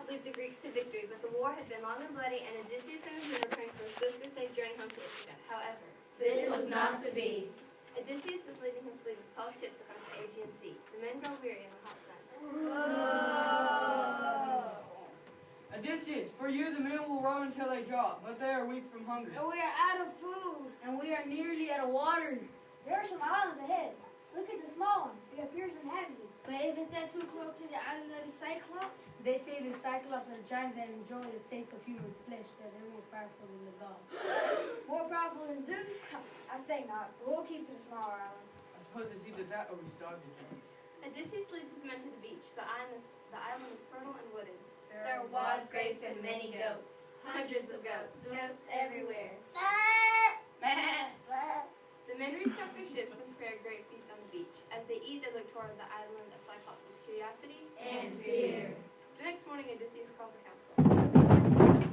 help lead the Greeks to victory, but the war had been long and bloody, and Odysseus and his men were preparing for a swift and safe journey home to Ithaca. However, this was not to be. Odysseus is leading his fleet of 12 ships across the Aegean Sea. The men grow weary in the hot sun. Odysseus, for you the men will row until they drop, but they are weak from hunger. And we are out of food. And we are nearly out of water. There are some islands ahead. Look at the small one. It appears inhabited. But isn't that too close to the island of the Cyclops? They say the Cyclops are giants that enjoy the taste of human flesh, that they're more powerful than the gods. More powerful than Zeus? I think not. But we'll keep to the smaller island. I suppose it's either that or we starve to death. Odysseus leads his men to the beach. The island is fertile and wooded. There are wild grapes and many goats. Hundreds of goats. Goats everywhere. The men restock their ships and prepare a great feast on the beach. As they eat, they look toward the island of Cyclops with curiosity And fear. The next morning, Odysseus calls a council.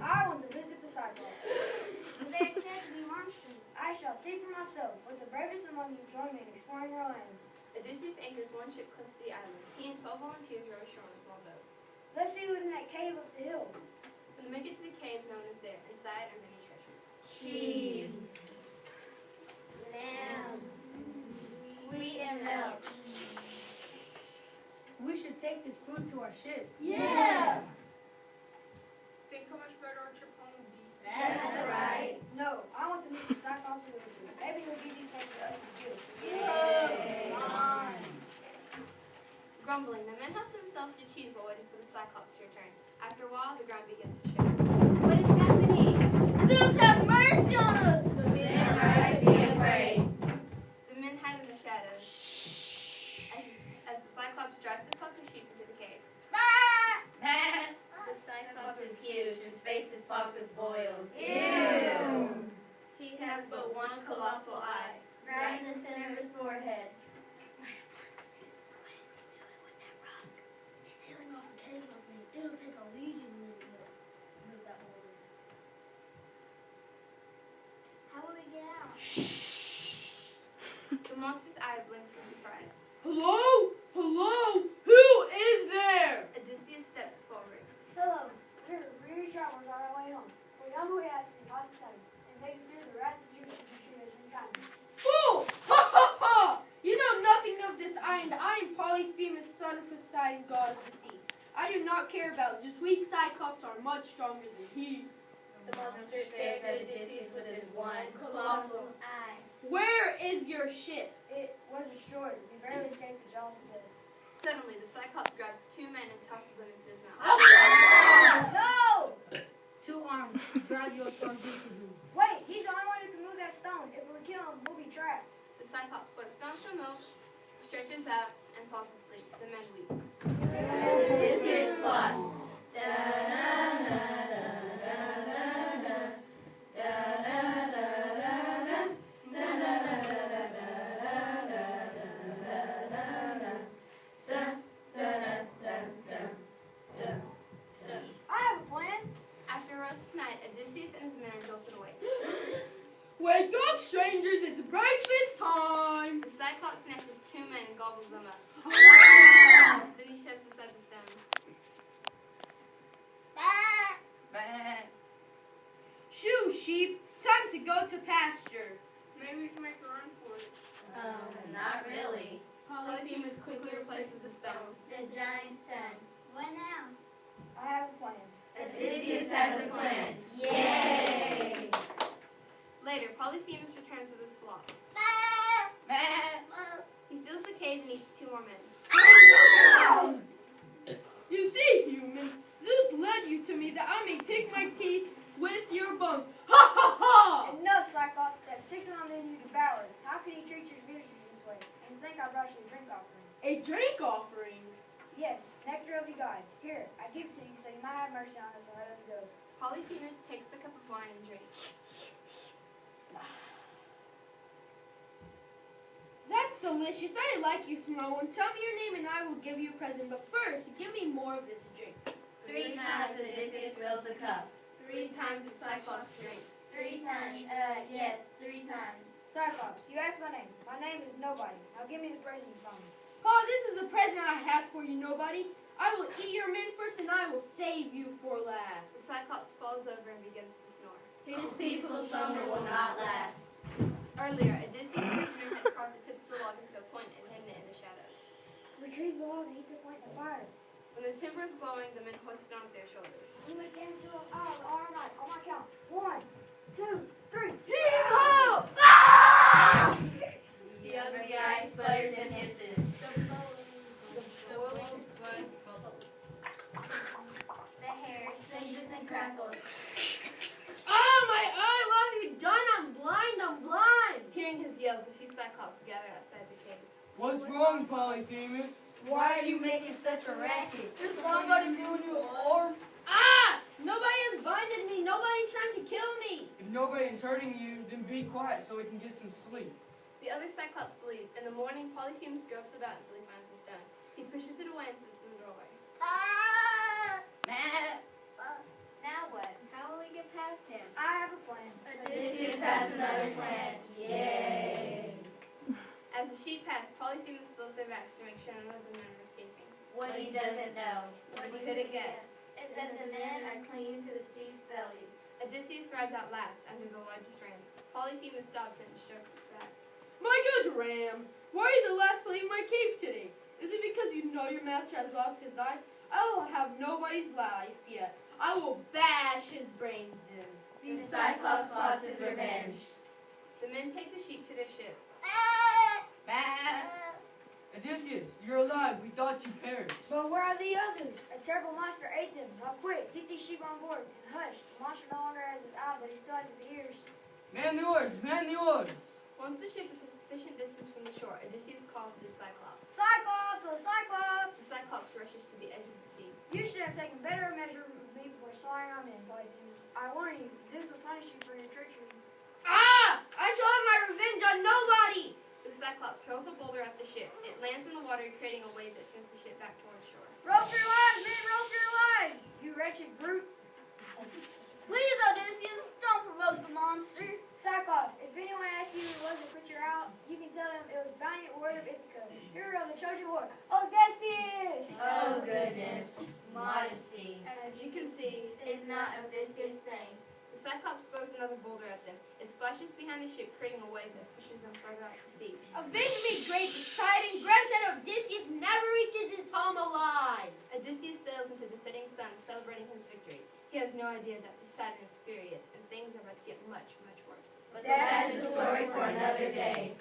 I want to visit the Cyclops. But they are said to be monsters. I shall see for myself. Let the bravest among you join me in exploring your land. Odysseus anchors one ship close to the island. He and 12 volunteers row ashore on a small boat. Let's see what's in that cave up the hill. When they make it to the cave, no one is there. Inside are many treasures. Cheese. Lambs. Wheat and milk. We should take this food to our ship. Yes. Think how much better our trip home would be. That's right. No, I want to meet the Cyclops with you. Maybe he'll give these things to us as gifts. Yay. Come on. Grumbling, the men help themselves to cheese while waiting for the Cyclops to return. After a while, the ground begins to shake. What is happening? Zeus, have mercy on us! The men are right to be afraid. The men hide in the shadows as the Cyclops drives his flock of sheep into the cave. The Cyclops is huge. His face is pocked with boils. Ew. He has but one colossal eye, right in the center of his forehead. He's sailing off a cave up there. It'll take a legion to move that water. How will we get out? The monster's eye blinks with surprise. Hello? Hello? Who is there? Odysseus steps forward. Hello, we're weary travelers on our way home. We humbly ask for your hospitality and may fear the wrath of Zeus if you treat us in kindness. Fool! Ha ha ha! You know nothing of this island. I am Polyphemus, son of Poseidon, god of the sea. I do not care about Zeus. We Cyclops are much stronger than he. The monster stares at Odysseus with his one colossal eye. Where is your ship? It was destroyed. We barely escaped the jaws of death. Suddenly, the Cyclops grabs two men and tosses them into his mouth. No! 2 arms, drive your sword into him. Wait, he's the only one who can move that stone. If we kill him, we'll be trapped. The Cyclops slurps down some milk, stretches out, and falls asleep. The men weep. Odysseus plots. I have a plan. After a restless night, Odysseus and his men are jolted awake. Wake up, strangers. It's breakfast time. The Cyclops snatches two men and gobbles them up. Then he shoves aside the stone. Shoo, sheep. Time to go to pasture. Maybe we can make a run for it. Not really. Polyphemus quickly replaces the stone. The giant son. What now? I have a plan. Odysseus has a plan. Yay! Later, Polyphemus returns with his flock. He seals the cave and eats 2 more men. You see, human, Zeus led you to me that I may pick my teeth with your bones. Ha ha ha! Enough, Cyclops. That's 6 of my men you devoured. How could he treat your visitors this way? And you think I brought you a drink offering? A drink offering? Yes, nectar of the gods. Here, I give it to you so you might have mercy on us and let us go. Polyphemus takes the cup of wine and drinks. That's delicious. I like you, small one. Tell me your name and I will give you a present. But first, give me more of this drink. 3 times Odysseus fills the cup. 3 times the Cyclops drinks. 3 times. Yes, 3 times. Cyclops, you asked my name. My name is Nobody. Now give me the present you promised. Oh, this is the present I have for you, nobody. I will eat your men first, and I will save you for last. The Cyclops falls over and begins to snore. His peaceful slumber will not last. Earlier, Odysseus and his men had carved the tip of the log into a point and hidden it in the shadows. Retrieve the log and heat the point to fire. When the timber is glowing, the men hoist it on their shoulders. We must stand until all night. On my count. 1, 2, 3. Oh! The ugly eye sputters and hisses. The boiling blood bubbles. The hair singes and crackles. Oh, my eye! What have you done? I'm blind! I'm blind! Hearing his yells, a few Cyclops gather outside the cave. What's wrong, Polyphemus? Why are you making such a racket? Did somebody do you harm? Ah! Nobody has binded me. Nobody's trying to kill me. If nobody's hurting you, then be quiet so we can get some sleep. The other Cyclops leave. In the morning, Polyphemus gropes about until he finds the stone. He pushes it away and sits in the doorway. Now what? How will we get past him? I have a plan. Odysseus has another plan. Yay! As the sheep pass, Polyphemus fills their backs to make sure none of the men are escaping. What he doesn't know. What he couldn't guess. Is that the men are clinging to the sheep's bellies. Odysseus rides out last under the largest ram. Polyphemus stops it and strokes its back. My good ram, why are you the last to leave my cave today? Is it because you know your master has lost his eye? I will have nobody's life yet. I will bash his brains in. The Cyclops plots his revenge. The men take the sheep to their ship. Odysseus, you're alive. We thought you perished. But where are the others? A terrible monster ate them. Now quick, get these sheep on board. And hush, the monster no longer has his eye, but he still has his ears. Man the oars! Man the oars! Once the ship is a sufficient distance from the shore, Odysseus calls to the Cyclops. Cyclops! Oh, Cyclops! The Cyclops rushes to the edge of the sea. You should have taken better measure of me before slaughtering our men, Polyphemus. I warn you, Zeus will punish you for your treachery. Ah! I shall have my revenge on nobody! The Cyclops hurls a boulder at the ship. It lands in the water, creating a wave that sends the ship back toward shore. Rope for your lives, men! Rope for your lives! You wretched brute! Please, Odysseus, don't provoke the monster. Cyclops, if anyone asks you who was the creature out, you can tell them it was valiant warrior of Ithaca, hero of the Trojan War, Odysseus! Oh goodness. Modesty And as you can see, is not Odysseus' thing. the Cyclops throws another boulder at them. It splashes behind the ship, creating a wave that pushes them further out to sea. Avenge me, great Poseidon. Grant that Odysseus never reaches his home alive. Odysseus sails into the setting sun, celebrating his victory. He has no idea that Poseidon is furious, and things are about to get much, much worse. But that's a story for another day.